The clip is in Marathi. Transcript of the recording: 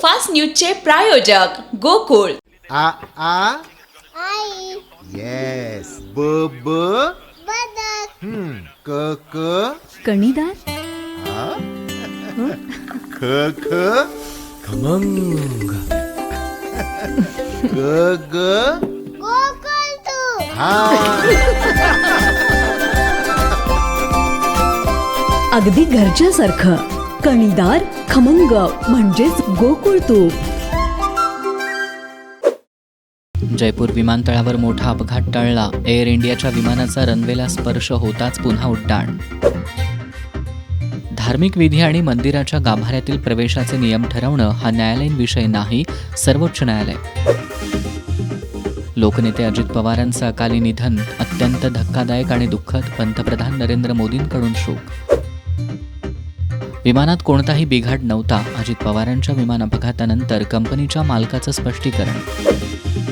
सुपरफास्ट न्यूजचे प्रायोजक गोकुळ. आ आ आई येस ब ब बदक क क कणीदार, ख ख खमंग. ग ग गोकुळ तू हा. अगदी घरच्यासारखं. कणीदार, खमंग म्हणजेच गोकुळ तूप. जयपूर विमानतळावर मोठा अपघात टळला. एअर इंडियाच्या विमानाचा रनवेला स्पर्श होताच पुन्हा उड्डाण. धार्मिक विधी आणि मंदिराच्या गाभाऱ्यातील प्रवेशाचे नियम ठरवणं हा न्यायालयीन विषय नाही, सर्वोच्च न्यायालय. लोकनेते अजित पवारांचं अकाली निधन अत्यंत धक्कादायक आणि दुःखद. पंतप्रधान नरेंद्र मोदींकडून शोक. विमानात कोणताही बिघाड नव्हता. अजित पवारांच्या विमान अपघातानंतर कंपनीच्या मालकाचं स्पष्टीकरण.